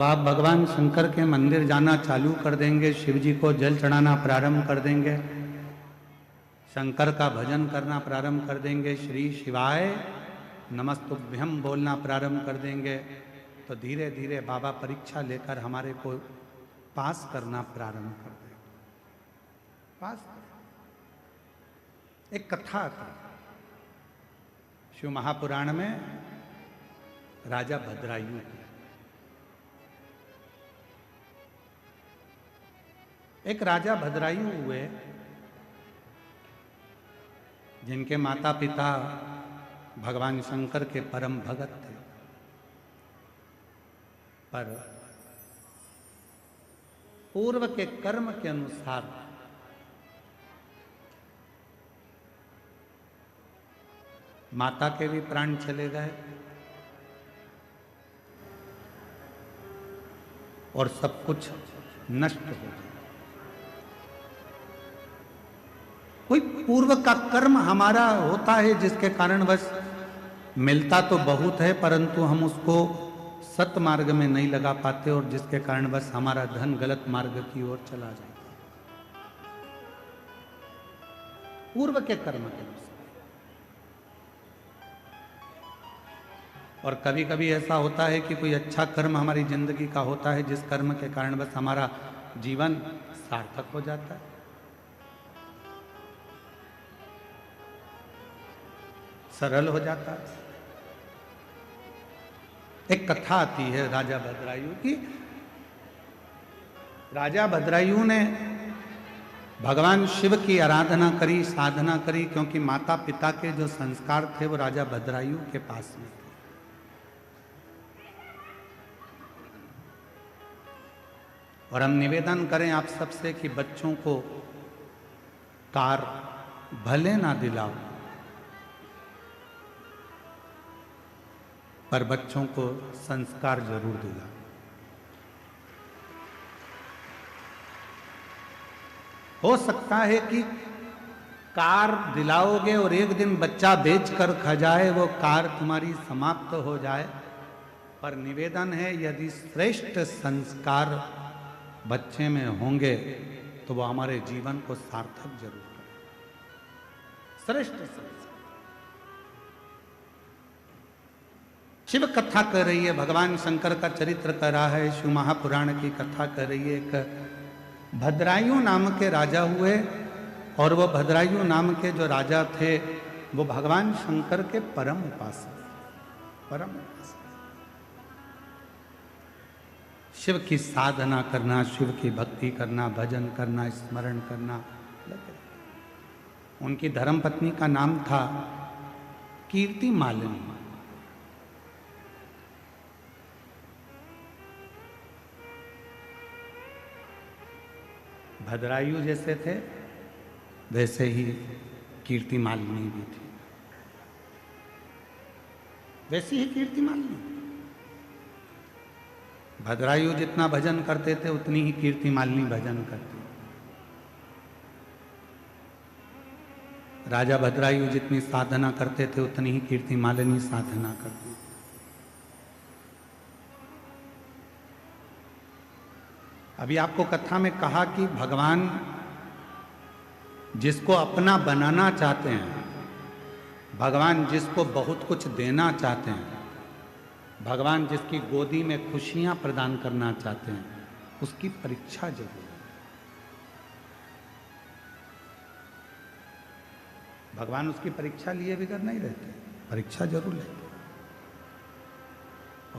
आप भगवान शंकर के मंदिर जाना चालू कर देंगे, शिव जी को जल चढ़ाना प्रारंभ कर देंगे, शंकर का भजन करना प्रारंभ कर देंगे, श्री शिवाय नमस्तुभ्यम बोलना प्रारंभ कर देंगे, तो धीरे धीरे बाबा परीक्षा लेकर हमारे को पास करना प्रारंभ कर देंगे। पास एक कथा थी शिव महापुराण में, राजा भद्रायु की। एक राजा भद्रायु हुए जिनके माता पिता भगवान शंकर के परम भगत थे, पर पूर्व के कर्म के अनुसार माता के भी प्राण चले गए और सब कुछ नष्ट हो गया। कोई पूर्व का कर्म हमारा होता है जिसके कारण बस मिलता तो बहुत है, परंतु हम उसको सत मार्ग में नहीं लगा पाते और जिसके कारण बस हमारा धन गलत मार्ग की ओर चला जाता है। पूर्व के कर्म के अनुसार। और कभी कभी ऐसा होता है कि कोई अच्छा कर्म हमारी जिंदगी का होता है जिस कर्म के कारण बस हमारा जीवन सार्थक हो जाता है, सरल हो जाता है। एक कथा आती है राजा भद्रायु की। राजा भद्रायु ने भगवान शिव की आराधना करी, साधना करी, क्योंकि माता पिता के जो संस्कार थे वो राजा भद्रायु के पास में थे। और हम निवेदन करें आप सबसे कि बच्चों को कार भले ना दिलाओ, पर बच्चों को संस्कार जरूर दिलाओ। हो सकता है कि कार दिलाओगे और एक दिन बच्चा बेचकर खा जाए, वो कार तुम्हारी समाप्त हो जाए, पर निवेदन है यदि श्रेष्ठ संस्कार बच्चे में होंगे तो वो हमारे जीवन को सार्थक जरूर करें। श्रेष्ठ संस्कार। शिव कथा कर रही है, भगवान शंकर का चरित्र कर रहा है, शिव महापुराण की कथा कर रही है। एक भद्रायु नाम के राजा हुए और वो भद्रायु नाम के जो राजा थे वो भगवान शंकर के परम उपासक, परम उपासक। शिव की साधना करना, शिव की भक्ति करना, भजन करना, स्मरण करना। उनकी धर्मपत्नी का नाम था कीर्ति मालिनी। भद्रायु जैसे थे वैसे ही कीर्ति मालिनी भी थी, वैसी ही कीर्ति मालिनी। भद्रायु जितना भजन करते थे उतनी ही कीर्ति मालिनी भजन करती। राजा भद्रायु जितनी साधना करते थे उतनी ही कीर्ति मालिनी साधना करती। अभी आपको कथा में कहा कि भगवान जिसको अपना बनाना चाहते हैं, भगवान जिसको बहुत कुछ देना चाहते हैं, भगवान जिसकी गोदी में खुशियां प्रदान करना चाहते हैं, उसकी परीक्षा जरूर है। भगवान उसकी परीक्षा लिए बिगड़ नहीं रहते, परीक्षा जरूर लेते।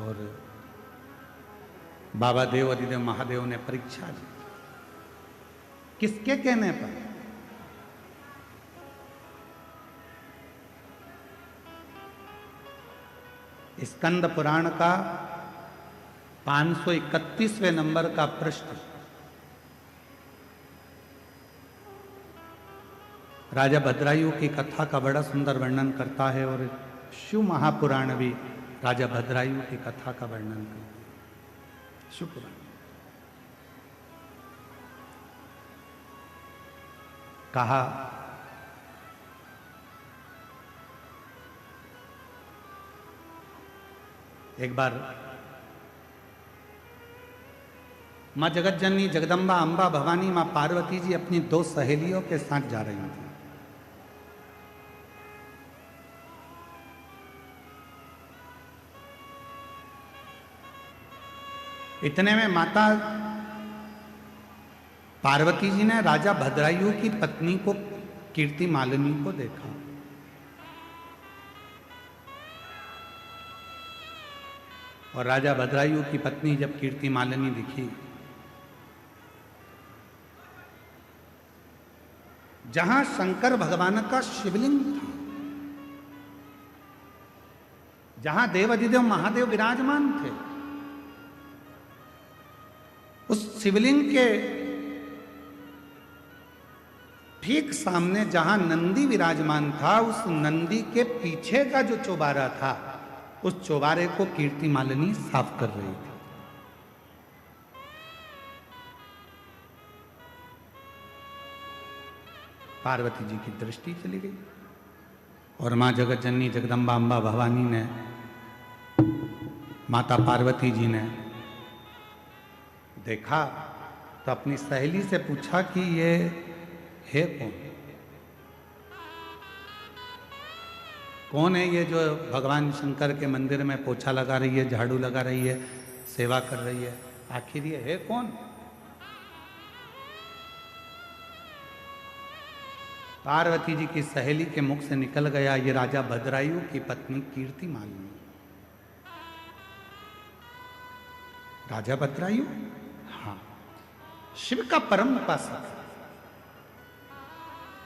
और बाबा देव अधिदेव महादेव ने परीक्षा ली। किसके कहने पर? स्कंद पुराण का 531वें नंबर का पृष्ठ राजा भद्रायु की कथा का बड़ा सुंदर वर्णन करता है और शिव महापुराण भी राजा भद्रायु की कथा का वर्णन करता है। शिव पुराण कहा एक बार माँ जगत जननी जगदम्बा अम्बा भवानी माँ पार्वती जी अपनी 2 सहेलियों के साथ जा रही थी। इतने में माता पार्वती जी ने राजा भद्रायु की पत्नी को कीर्ति मालिनी को देखा। और राजा भद्रायु की पत्नी जब कीर्ति मालिनी दिखी, जहां शंकर भगवान का शिवलिंग था, जहां देवाधिदेव महादेव विराजमान थे, उस शिवलिंग के ठीक सामने जहां नंदी विराजमान था, उस नंदी के पीछे का जो चौबारा था, उस चौबारे को कीर्ति मालिनी साफ कर रही थी। पार्वती जी की दृष्टि चली गई और मां जगत जननी जगदम्बा अम्बा भवानी ने, माता पार्वती जी ने देखा तो अपनी सहेली से पूछा कि ये है कौन? कौन है ये जो भगवान शंकर के मंदिर में पोछा लगा रही है, झाड़ू लगा रही है, सेवा कर रही है? आखिर ये है कौन? पार्वती जी की सहेली के मुख से निकल गया, ये राजा भद्रायु की पत्नी कीर्ति मालिनी। राजा भद्रायु, हाँ, शिव का परम उपासक,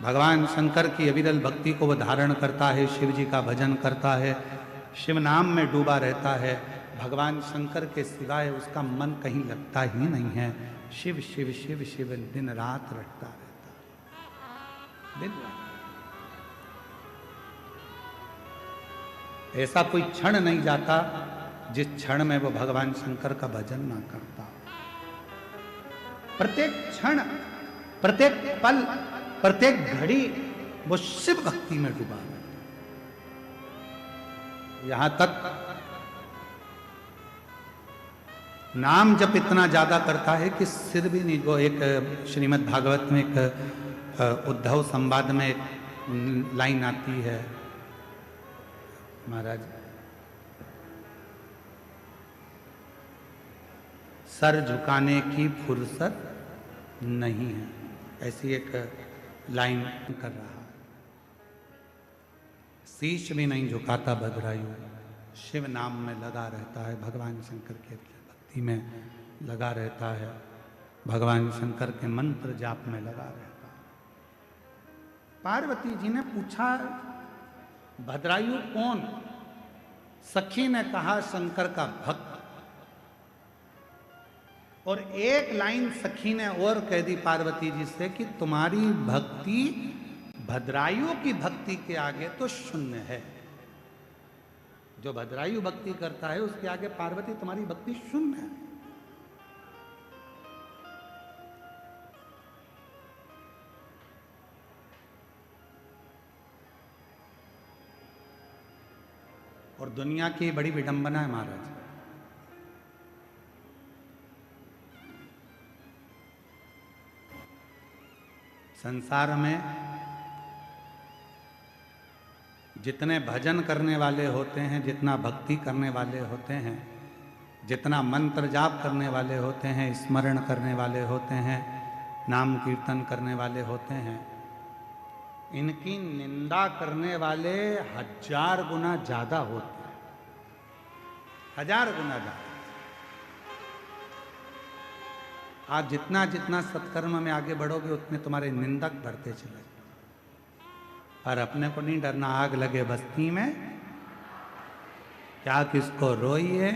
भगवान शंकर की अविरल भक्ति को वह धारण करता है, शिव जी का भजन करता है, शिव नाम में डूबा रहता है। भगवान शंकर के सिवाय उसका मन कहीं लगता ही नहीं है। शिव शिव शिव शिव दिन रात रटता रहता है, दिन रात। ऐसा कोई क्षण नहीं जाता जिस क्षण में वो भगवान शंकर का भजन ना करता। प्रत्येक क्षण, प्रत्येक पल, प्रत्येक घड़ी वो शिव भक्ति में डूबा है। यहां तक नाम जप इतना ज्यादा करता है कि सिर भी नहीं। वो एक श्रीमद् भागवत में एक उद्धव संवाद में एक लाइन आती है, महाराज, सर झुकाने की फुर्सत नहीं है, ऐसी एक लाइन कर रहा है। शीश भी नहीं झुकाता भद्रायु, शिव नाम में लगा रहता है, भगवान शंकर के भक्ति में लगा रहता है, भगवान शंकर के मंत्र जाप में लगा रहता है। पार्वती जी ने पूछा, भद्रायु कौन? सखी ने कहा, शंकर का भक्त। और एक लाइन सखी ने और कह दी पार्वती जी से कि तुम्हारी भक्ति भद्रायु की भक्ति के आगे तो शून्य है। जो भद्रायु भक्ति करता है उसके आगे पार्वती तुम्हारी भक्ति शून्य है। और दुनिया की बड़ी विडंबना है महाराज, संसार में जितने भजन करने वाले होते हैं, जितना भक्ति करने वाले होते हैं, जितना मंत्र जाप करने वाले होते हैं, स्मरण करने वाले होते हैं, नाम कीर्तन करने वाले होते हैं, इनकी निंदा करने वाले 1000 गुना ज्यादा होते हैं, 1000 गुना ज्यादा। आप जितना जितना सत्कर्म में आगे बढ़ोगे उतने तुम्हारे निंदक बढ़ते चले जाओ। पर अपने को नहीं डरना, आग लगे बस्ती में क्या किसको रोइए,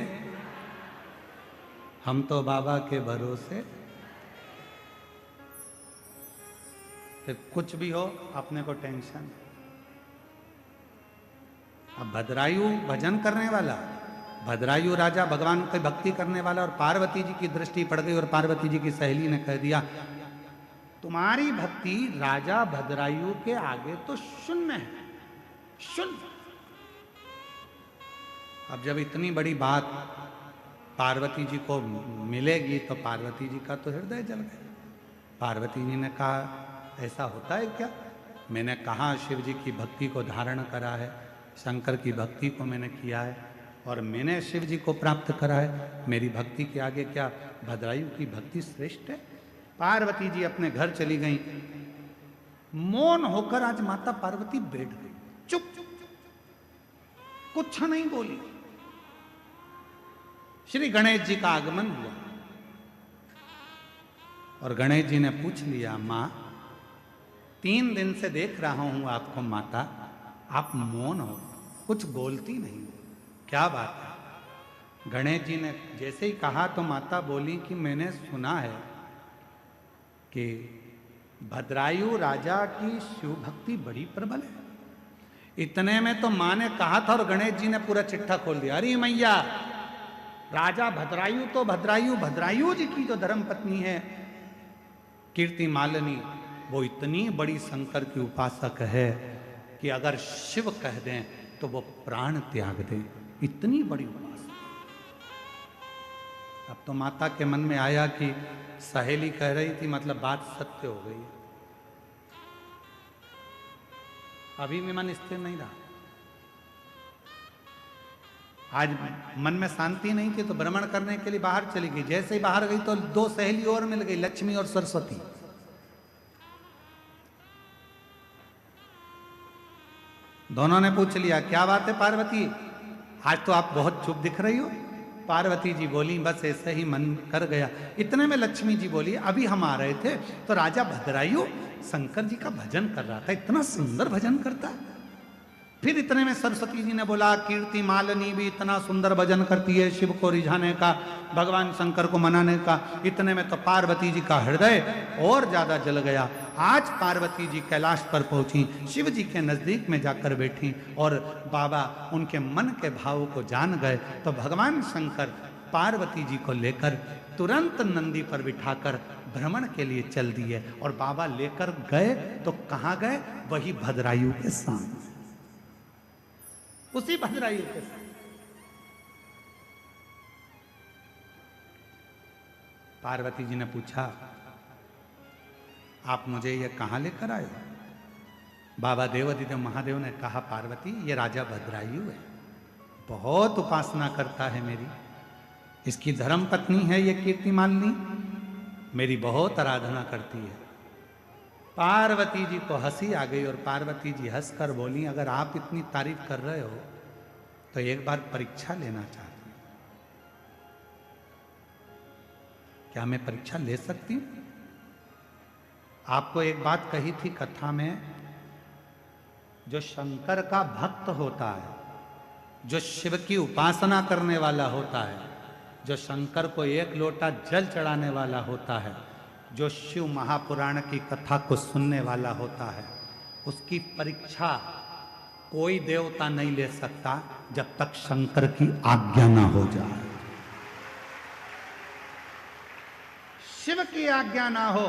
हम तो बाबा के भरोसे। फिर कुछ भी हो अपने को टेंशन। अब भद्रायु भजन करने वाला, भद्रायु राजा भगवान की भक्ति करने वाला, और पार्वती जी की दृष्टि पड़ गई और पार्वती जी की सहेली ने कह दिया, तुम्हारी भक्ति राजा भद्रायु के आगे तो शून्य है, शून्य। अब जब इतनी बड़ी बात पार्वती जी को मिलेगी तो पार्वती जी का तो हृदय जल गया। पार्वती जी ने कहा ऐसा होता है क्या? मैंने कहा शिव जी की भक्ति को धारण करा है, शंकर की भक्ति को मैंने किया है और मैंने शिव जी को प्राप्त करा है। मेरी भक्ति के आगे क्या भद्रायु की भक्ति श्रेष्ठ है? पार्वती जी अपने घर चली गई। मौन होकर आज माता पार्वती बैठ गई, चुप, कुछ नहीं बोली। श्री गणेश जी का आगमन हुआ और गणेश जी ने पूछ लिया, मां 3 दिन से देख रहा हूं आपको माता, आप मौन हो, कुछ बोलती नहीं, क्या बात है? गणेश जी ने जैसे ही कहा तो माता बोली कि मैंने सुना है कि भद्रायु राजा की शिव भक्ति बड़ी प्रबल है। इतने में तो मां ने कहा था और गणेश जी ने पूरा चिट्ठा खोल दिया। अरे मैया, राजा भद्रायु तो भद्रायु जी की जो धर्म पत्नी है कीर्ति मालिनी, वो इतनी बड़ी शंकर की उपासक है कि अगर शिव कह दें तो वो प्राण त्याग दे, इतनी बड़ी उपासक। अब तो माता के मन में आया कि सहेली कह रही थी, मतलब बात सत्य हो गई। अभी भी मन स्थिर नहीं रहा। आज मन में शांति नहीं थी तो भ्रमण करने के लिए बाहर चली गई। जैसे ही बाहर गई तो 2 सहेली और मिल गई, लक्ष्मी और सरस्वती। दोनों ने पूछ लिया, क्या बात है पार्वती, आज तो आप बहुत चुप दिख रही हो। पार्वती जी बोली, बस ऐसे ही मन कर गया। इतने में लक्ष्मी जी बोली, अभी हम आ रहे थे तो राजा भद्रायु शंकर जी का भजन कर रहा था, इतना सुंदर भजन करता है। फिर इतने में सरस्वती जी ने बोला, कीर्ति मालिनी भी इतना सुंदर भजन करती है शिव को रिझाने का, भगवान शंकर को मनाने का। इतने में तो पार्वती जी का हृदय और ज्यादा जल गया। आज पार्वती जी कैलाश पर पहुंची, शिव जी के नजदीक में जाकर बैठी और बाबा उनके मन के भावों को जान गए। तो भगवान शंकर पार्वती जी को लेकर तुरंत नंदी पर बिठाकर भ्रमण के लिए चल दिए और बाबा लेकर गए तो कहां गए? वही भद्रायु के सामने, उसी भद्रायु के साथ। पार्वती जी ने पूछा, आप मुझे ये कहां लेकर आए? बाबा देवादिदेव महादेव ने कहा, पार्वती ये राजा भद्रायु है, बहुत उपासना करता है मेरी, इसकी धर्म पत्नी है ये कीर्ति मालिनी, मेरी बहुत आराधना करती है। पार्वती जी को हंसी आ गई और पार्वती जी हंसकर बोली, अगर आप इतनी तारीफ कर रहे हो तो एक बार परीक्षा लेना चाहती हूं, क्या मैं परीक्षा ले सकती हूं? आपको एक बात कही थी कथा में, जो शंकर का भक्त होता है, जो शिव की उपासना करने वाला होता है, जो शंकर को 1 लोटा जल चढ़ाने वाला होता है, जो शिव महापुराण की कथा को सुनने वाला होता है, उसकी परीक्षा कोई देवता नहीं ले सकता जब तक शंकर की आज्ञा ना हो जाए। शिव की आज्ञा ना हो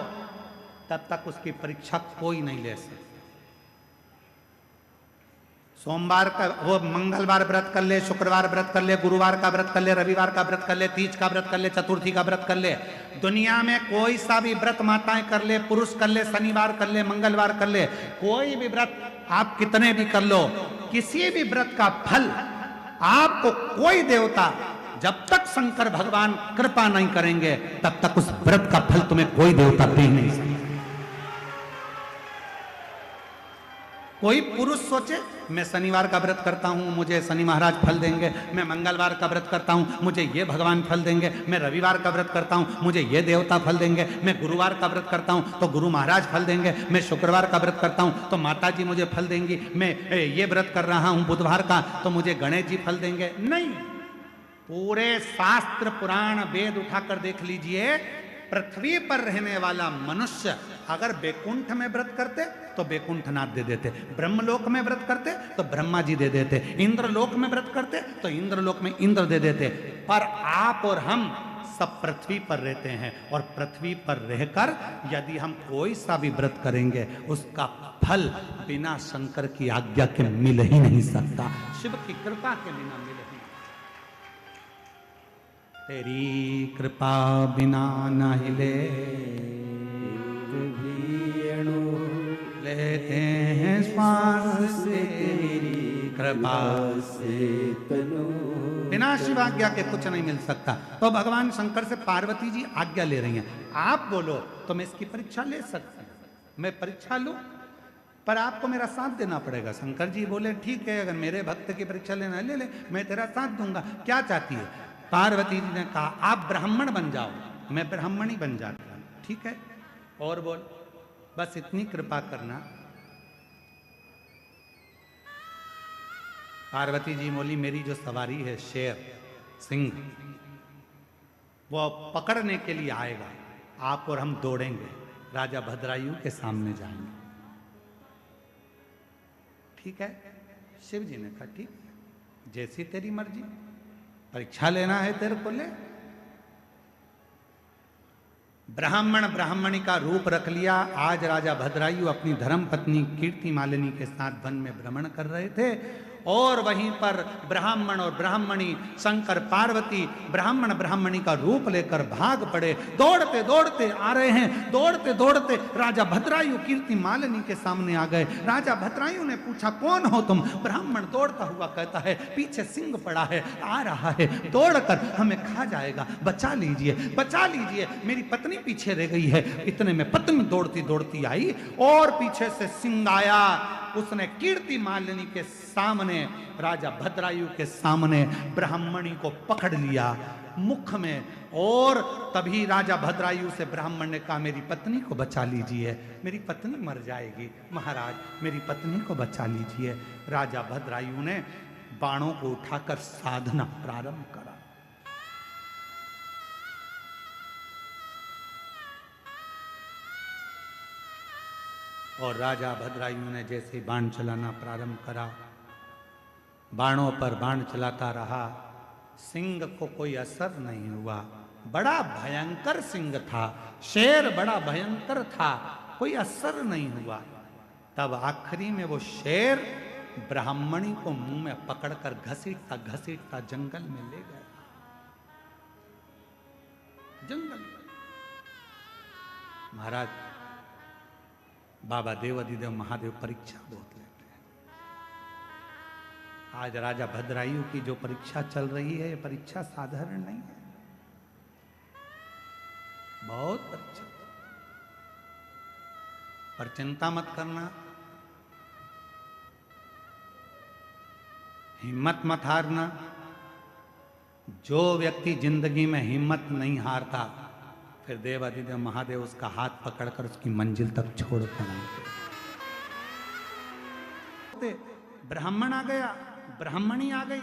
तब तक उसकी परीक्षा कोई नहीं ले सकता। सोमवार का वो मंगलवार व्रत कर ले, शुक्रवार व्रत कर ले, गुरुवार का व्रत कर ले, रविवार का व्रत कर ले, तीज का व्रत कर ले, चतुर्थी का व्रत कर ले, दुनिया में कोई सा भी व्रत माताएं कर ले, पुरुष कर ले, शनिवार कर ले, मंगलवार कर ले, कोई भी व्रत आप कितने भी कर लो, किसी भी व्रत का फल आपको कोई देवता, जब तक शंकर भगवान कृपा नहीं करेंगे तब तक उस व्रत का फल तुम्हें कोई देवता दे नहीं सकता। कोई पुरुष सोचे मैं शनिवार का व्रत करता हूं मुझे शनि महाराज फल देंगे, मैं मंगलवार का व्रत करता हूं मुझे ये भगवान फल देंगे, मैं रविवार का व्रत करता हूं मुझे ये देवता फल देंगे, मैं गुरुवार का व्रत करता हूं तो गुरु महाराज फल देंगे, मैं शुक्रवार का व्रत करता हूं तो माता जी मुझे फल देंगी, मैं ये व्रत कर रहा हूं बुधवार का तो मुझे गणेश जी फल देंगे। नहीं, पूरे शास्त्र पुराण वेद उठाकर देख लीजिए, पृथ्वी पर रहने वाला मनुष्य अगर बैकुंठ में व्रत करते तो बैकुंठनाथ दे देते, ब्रह्मलोक में व्रत करते तो ब्रह्मा जी दे देते, इंद्रलोक में व्रत करते तो इंद्रलोक में इंद्र दे देते। पर आप और हम सब पृथ्वी पर रहते हैं और पृथ्वी पर रहकर यदि हम कोई सा भी व्रत करेंगे उसका फल बिना शंकर की आज्ञा के मिल ही नहीं सकता, शिव की कृपा के बिना मिल ही नहीं। तेरी कृपा बिना न हिले लेते हैं श्वास से तेरी कृपा से तनु। बिना शिव आज्ञा के कुछ नहीं मिल सकता। तो भगवान शंकर से पार्वती जी आज्ञा ले रही हैं, आप बोलो तो मैं इसकी परीक्षा ले सकती हूँ, मैं परीक्षा लूं, पर आपको मेरा साथ देना पड़ेगा। शंकर जी बोले ठीक है, अगर मेरे भक्त की परीक्षा लेना ले ले, मैं तेरा साथ दूंगा। क्या चाहती है? पार्वती जी ने कहा आप ब्राह्मण बन जाओ, मैं ब्राह्मणी बन जाता हूं। ठीक है, और बोल, बस इतनी कृपा करना। पार्वती जी बोली मेरी जो सवारी है शेर सिंह, वो पकड़ने के लिए आएगा, आप और हम दौड़ेंगे, राजा भद्रायु के सामने जाएंगे। ठीक है, शिव जी ने कहा ठीक, जैसी तेरी मर्जी, परीक्षा लेना है तेरे को ले। ब्राह्मण ब्राह्मणी का रूप रख लिया। आज राजा भद्रायु अपनी धर्म पत्नी कीर्ति मालिनी के साथ वन में भ्रमण कर रहे थे, और वहीं पर ब्राह्मण और ब्राह्मणी शंकर पार्वती ब्राह्मण ब्राह्मणी का रूप लेकर भाग पड़े। दौड़ते दौड़ते आ रहे हैं, दौड़ते दौड़ते राजा भद्रायु कीर्ति मालिनी के सामने आ गए। राजा भद्रायु ने पूछा कौन हो तुम? ब्राह्मण दौड़ता हुआ कहता है पीछे सिंह पड़ा है, आ रहा है, दौड़कर हमें खा जाएगा, बचा लीजिए, बचा लीजिए, मेरी पत्नी पीछे रह गई है। इतने में पत्नी दौड़ती दौड़ती आई और पीछे से सिंह आया, उसने कीर्ति मालिनी के सामने, राजा भद्रायु के सामने ब्राह्मणी को पकड़ लिया मुख में, और तभी राजा भद्रायु से ब्राह्मण ने कहा मेरी पत्नी को बचा लीजिए, मेरी पत्नी मर जाएगी, महाराज मेरी पत्नी को बचा लीजिए। राजा भद्रायु ने बाणों को उठाकर साधना प्रारंभ करा। और राजा भद्रायु ने जैसे बाण चलाना प्रारंभ करा, बाणों पर बाण चलाता रहा, सिंह को कोई असर नहीं हुआ। बड़ा भयंकर सिंह था, शेर बड़ा भयंकर था, कोई असर नहीं हुआ। तब आखिरी में वो शेर ब्राह्मणी को मुंह में पकड़कर घसीटता घसीटता जंगल में ले गया। जंगल महाराज बाबा देव अधिदेव महादेव परीक्षा बहुत लेते हैं। आज राजा भद्रायु की जो परीक्षा चल रही है, ये परीक्षा साधारण नहीं है, बहुत परीक्षा। पर चिंता मत करना, हिम्मत मत हारना। जो व्यक्ति जिंदगी में हिम्मत नहीं हारता, फिर देव अधिदेव महादेव उसका हाथ पकड़कर उसकी मंजिल तक छोड़ कर आते। ब्राह्मण आ गया, ब्राह्मणी आ गई,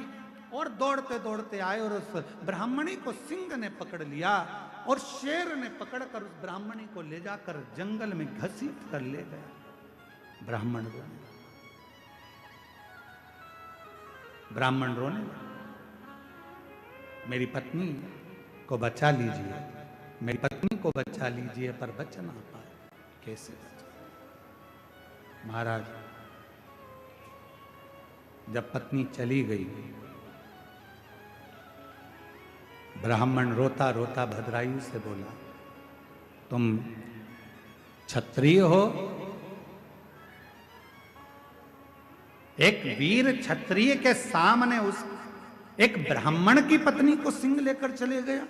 और दौड़ते दौड़ते आए और उस ब्राह्मणी को सिंह ने पकड़ लिया, और शेर ने पकड़कर उस ब्राह्मणी को ले जाकर जंगल में घसीट कर ले गया। ब्राह्मण रोने लगा, ब्राह्मण रोने लगा, मेरी पत्नी को बचा लीजिए, मेरी पत्नी को बचा लीजिए, पर बच ना पाए। कैसे बचा? महाराज जब पत्नी चली गई, ब्राह्मण रोता रोता भद्रायु से बोला तुम क्षत्रिय हो? एक वीर क्षत्रिय के सामने उस एक ब्राह्मण की पत्नी को सिंह लेकर चले गया?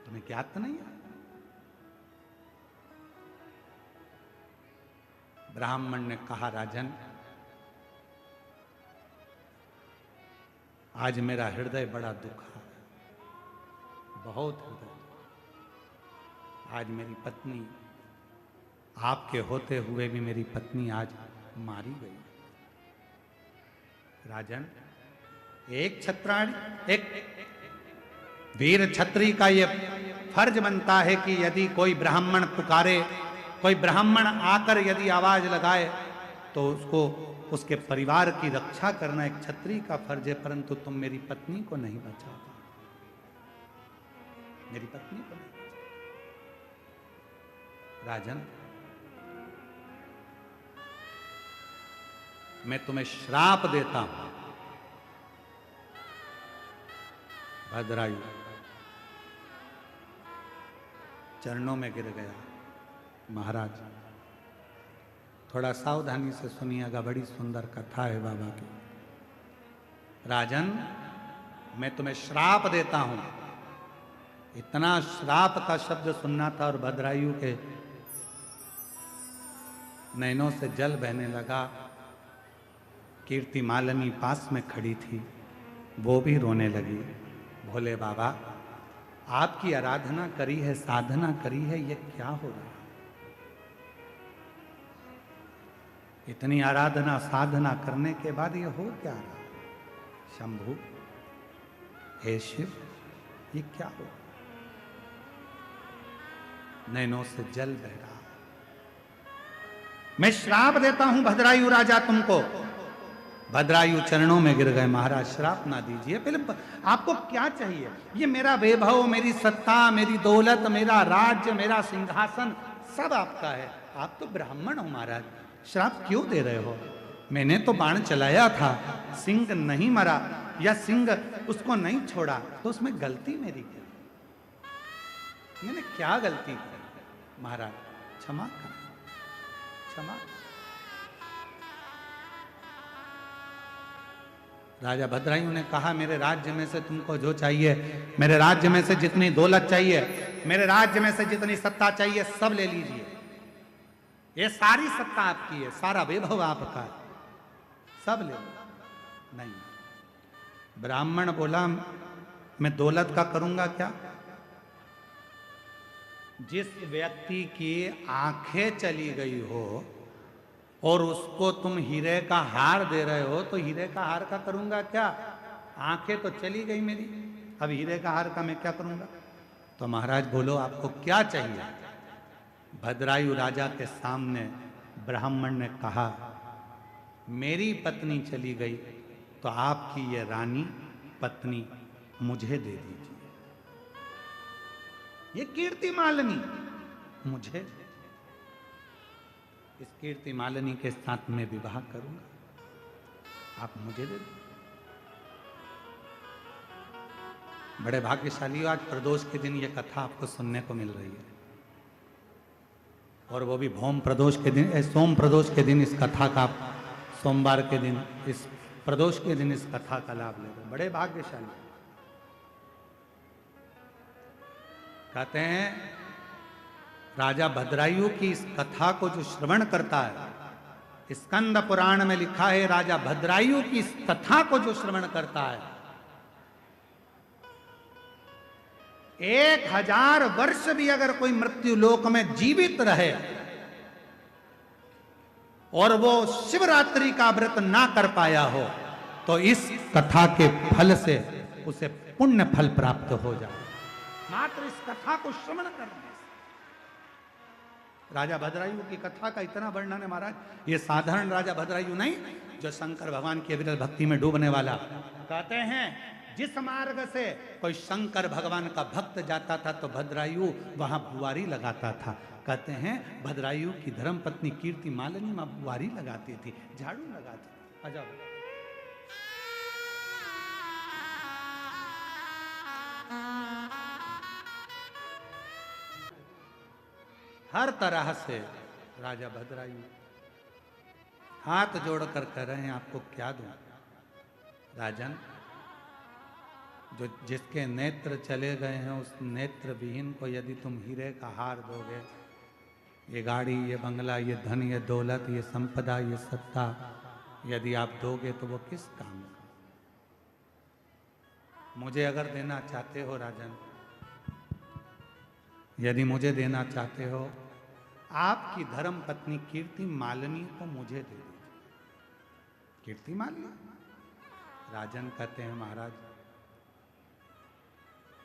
तुम्हें ज्ञात नहीं है? ब्राह्मण ने कहा राजन, आज मेरा हृदय बड़ा दुखा है, बहुत हृदय। आज मेरी पत्नी, आपके होते हुए भी मेरी पत्नी आज मारी गई। राजन, एक छत्राणी, एक वीर क्षत्रिय का यह फर्ज बनता है कि यदि कोई ब्राह्मण पुकारे, कोई ब्राह्मण आकर यदि आवाज लगाए, तो उसको, उसके परिवार की रक्षा करना एक क्षत्रिय का फर्ज है। परंतु तुम मेरी पत्नी को नहीं बचा पाए, मेरी पत्नी को नहीं बचा। राजन, मैं तुम्हें श्राप देता हूं, भद्रायु चरणों में गिर गया। महाराज थोड़ा सावधानी से सुनिएगा, बड़ी सुंदर कथा है बाबा की। राजन, मैं तुम्हें श्राप देता हूं। इतना श्राप का शब्द सुनना था और भद्रायु के नैनों से जल बहने लगा। कीर्ति मालिनी पास में खड़ी थी, वो भी रोने लगी। भोले बाबा, आपकी आराधना करी है, साधना करी है, ये क्या हो रहा है? इतनी आराधना साधना करने के बाद ये हो क्या रहा? शंभु, हे शिव, ये क्या हो? नैनों से जल बह रहा। मैं श्राप देता हूं भद्रायु राजा तुमको। भद्रायु चरणों में गिर गए। महाराज, श्राप ना दीजिए, पहले आपको क्या चाहिए? ये मेरा वैभव, मेरी सत्ता, मेरी दौलत, मेरा राज्य, मेरा सिंहासन सब आपका है। आप तो ब्राह्मण हो महाराज, श्राप क्यों दे रहे हो? मैंने तो बाण चलाया था, सिंह नहीं मरा या सिंह उसको नहीं छोड़ा, तो उसमें गलती मेरी क्या? मैंने क्या गलती की? महाराज क्षमा कर, क्षमा। राजा भद्रायु ने कहा, मेरे राज्य में से तुमको जो चाहिए, मेरे राज्य में से जितनी दौलत चाहिए, मेरे राज्य में से जितनी सत्ता चाहिए, सब ले लीजिए। ये सारी सत्ता आपकी है, सारा वैभव आपका है, सब ले लो। नहीं, ब्राह्मण बोला, मैं दौलत का करूंगा क्या? जिस व्यक्ति की आंखें चली गई हो और उसको तुम हीरे का हार दे रहे हो, तो हीरे का हार का करूंगा क्या? आंखें तो चली गई मेरी, अब हीरे का हार का मैं क्या करूंगा? तो महाराज बोलो, आपको क्या चाहिए? भद्रायु राजा के सामने ब्राह्मण ने कहा, मेरी पत्नी चली गई, तो आपकी ये रानी पत्नी मुझे दे दीजिए। ये कीर्ति मालिनी मुझे, इस कीर्ति मालिनी के साथ मैं विवाह करूंगा, आप मुझे दे दो। बड़े भाग्यशाली हो, आज प्रदोष के दिन ये कथा आपको सुनने को मिल रही है, और वो भी भौम प्रदोष के दिन, सोम प्रदोष के दिन इस कथा का, सोमवार के दिन, इस प्रदोष के दिन इस कथा का लाभ ले रहे। बड़े भाग्यशाली। कहते हैं, राजा भद्रायु की इस कथा को जो श्रवण करता है, स्कंद पुराण में लिखा है, राजा भद्रायु की इस कथा को जो श्रवण करता है, 1000 वर्ष भी अगर कोई मृत्यु लोक में जीवित रहे और वो शिवरात्रि का व्रत ना कर पाया हो, तो इस कथा के फल से उसे पुण्य फल प्राप्त हो जाए, मात्र इस कथा को श्रवण करने। राजा भद्रायु की कथा का इतना वर्णन है महाराज। ये साधारण राजा भद्रायु नहीं, जो शंकर भगवान की अविरल भक्ति में डूबने वाला। कहते हैं, जिस मार्ग से कोई शंकर भगवान का भक्त जाता था, तो भद्रायु वहां बुआरी लगाता था। कहते हैं, भद्रायु की धर्म पत्नी कीर्ति मालिनी मां बुआरी लगाती थी, झाड़ू लगाती थी। आ जाओ। हर तरह से राजा भद्रायु हाथ जोड़कर कह रहे हैं, आपको क्या दूं? राजन, जो जिसके नेत्र चले गए हैं, उस नेत्र विहीन को यदि तुम हीरे का हार दोगे, ये गाड़ी, ये बंगला, ये धन, ये दौलत, ये संपदा, ये सत्ता यदि आप दोगे, तो वो किस काम का? मुझे अगर देना चाहते हो राजन, यदि मुझे देना चाहते हो, आपकी धर्म पत्नी कीर्ति मालिनी को मुझे दे दीजिए। कीर्ति मालिनी? राजन कहते हैं, महाराज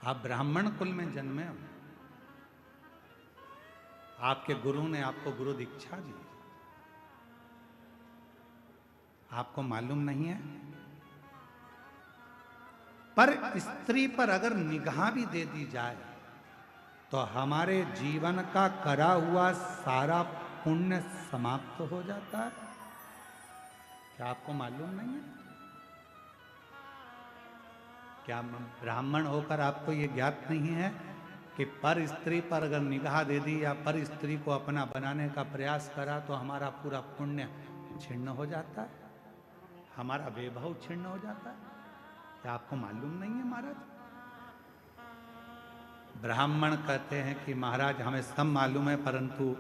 आप ब्राह्मण कुल में जन्मे हो, आपके गुरु ने आपको गुरु दीक्षा दी, आपको मालूम नहीं है? पर स्त्री पर अगर निगाह भी दे दी जाए, तो हमारे जीवन का करा हुआ सारा पुण्य समाप्त हो जाता है। क्या आपको मालूम नहीं है? क्या ब्राह्मण होकर आपको ये ज्ञात नहीं है कि पर स्त्री पर अगर निगाह दे दी या पर स्त्री को अपना बनाने का प्रयास करा तो हमारा पूरा पुण्य छिन्न हो जाता है, हमारा वैभव छिन्न हो जाता है? क्या आपको मालूम नहीं है महाराज? ब्राह्मण कहते हैं कि महाराज हमें सब मालूम है, परंतु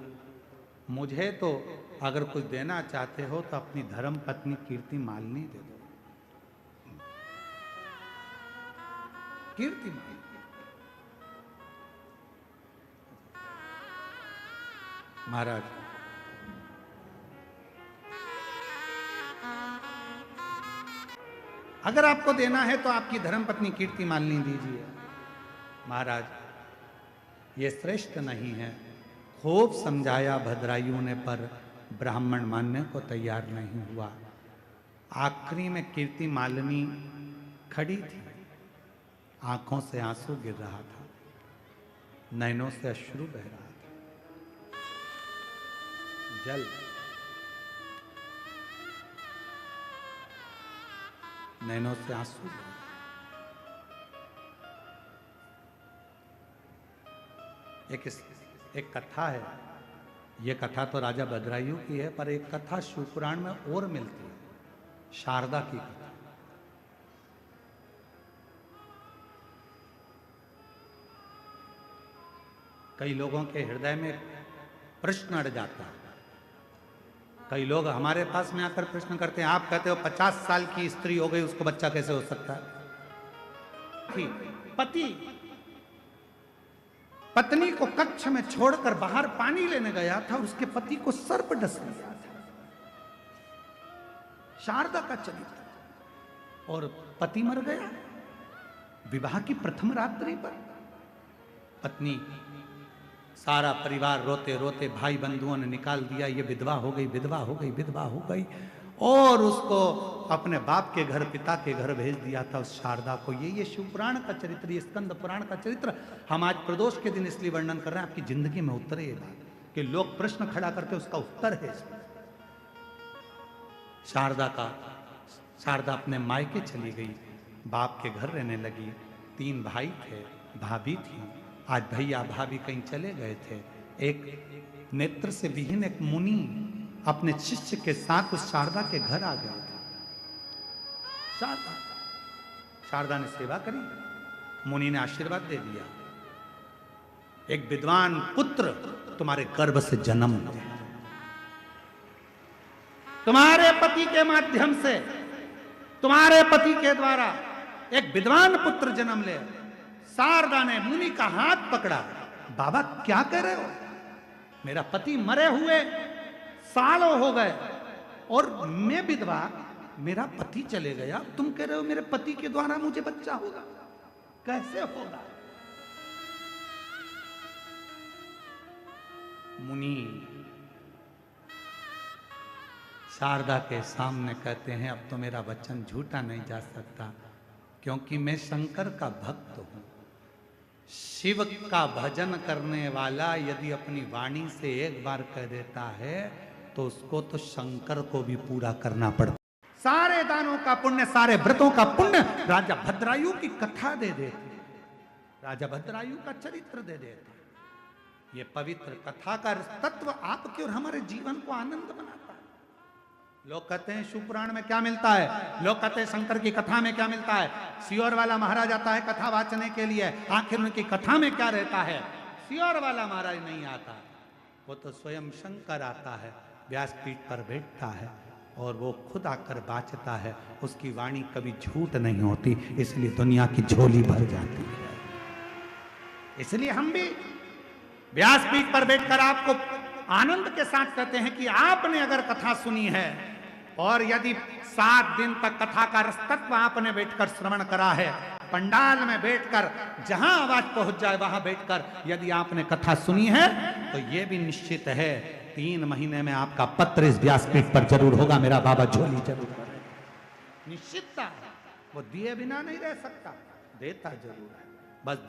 मुझे तो अगर कुछ देना चाहते हो तो अपनी धर्म पत्नी कीर्ति मालिनी दे दो। कीर्ति मालिनी महाराज, अगर आपको देना है तो आपकी धर्मपत्नी कीर्ति मालिनी दीजिए। महाराज ये श्रेष्ठ नहीं है। खूब समझाया भद्रायु ने, पर ब्राह्मण मानने को तैयार नहीं हुआ। आखिरी में कीर्ति मालिनी खड़ी थी, आंखों से आंसू गिर रहा था, नैनों से अश्रु बह रहा था, जल नैनों से आंसू। एक कथा है, ये कथा तो राजा भद्रायु की है, पर एक कथा शिवपुराण में और मिलती है, शारदा की कथा। कई लोगों के हृदय में प्रश्न अड़ जाता है। कई लोग हमारे पास में आकर प्रश्न करते हैं, आप कहते हो 50 साल की स्त्री हो गई, उसको बच्चा कैसे हो सकता है? पति पत्नी को कक्ष में छोड़कर बाहर पानी लेने गया था, उसके पति को सर्प डस लिया था। शारदा का चरित्र। और पति मर गया विवाह की प्रथम रात्रि पर। पत्नी, सारा परिवार रोते रोते भाई बंधुओं ने निकाल दिया, ये विधवा हो गई, विधवा हो गई, विधवा हो गई, और उसको अपने बाप के घर, पिता के घर भेज दिया था उस शारदा को। ये शिवपुराण का चरित्र, ये स्कंद पुराण का चरित्र हम आज प्रदोष के दिन इसलिए वर्णन कर रहे हैं, आपकी जिंदगी में उतरे ये बात कि लोग प्रश्न खड़ा करके उसका उत्तर है। शारदा अपने मायके चली गई, बाप के घर रहने लगी। 3 भाई थे, भाभी थी। आज भैया भाभी कहीं चले गए थे। एक नेत्र से विहीन एक मुनि अपने शिष्य के साथ उस शारदा के घर आ गए थे। शारदा ने सेवा करी, मुनि ने आशीर्वाद दे दिया, एक विद्वान पुत्र तुम्हारे गर्भ से जन्म ले, तुम्हारे पति के माध्यम से, तुम्हारे पति के द्वारा एक विद्वान पुत्र जन्म ले। शारदा ने मुनि का हाथ पकड़ा, बाबा क्या कह रहे हो? मेरा पति मरे हुए सालों हो गए और मैं विधवा, मेरा पति चले गया, तुम कह रहे हो मेरे पति के द्वारा मुझे बच्चा होगा? कैसे होगा? मुनि शारदा के सामने कहते हैं, अब तो मेरा वचन झूठा नहीं जा सकता, क्योंकि मैं शंकर का भक्त हूं। शिव का भजन करने वाला यदि अपनी वाणी से एक बार कह देता है तो उसको तो शंकर को भी पूरा करना पड़ता। सारे दानों का पुण्य, सारे व्रतों का पुण्य राजा भद्रायु की कथा दे देते, राजा भद्रायु का चरित्र दे देते। ये पवित्र कथा का तत्व आपके और हमारे जीवन को आनंद बनाता है। लोग कहते हैं शिवपुराण में क्या मिलता है, लोग कहते हैं शंकर की कथा में क्या मिलता है। सियोर वाला महाराज आता है कथा वाचने के लिए, आखिर उनकी कथा में क्या रहता है? सियोर वाला महाराज नहीं आता, वो तो स्वयं शंकर आता है, व्यासपीठ पर बैठता है और वो खुद आकर बाचता है। उसकी वाणी कभी झूठ नहीं होती, इसलिए दुनिया की झोली भर जाती है। इसलिए हम भी व्यासपीठ पर बैठकर आपको आनंद के साथ कहते हैं कि आपने अगर कथा सुनी है और यदि 7 दिन तक कथा का रसतत्व आपने बैठकर श्रवण करा है, पंडाल में बैठकर जहां आवाज पहुंच जाए वहां बैठकर यदि आपने कथा सुनी है, तो यह भी निश्चित है 3 महीने में आपका पत्र इस व्यासपीठ पर जरूर होगा, मेरा बाबा झोली जरूर करेगा। निश्चितता, वो दिए बिना नहीं रह सकता, देता जरूर है, बस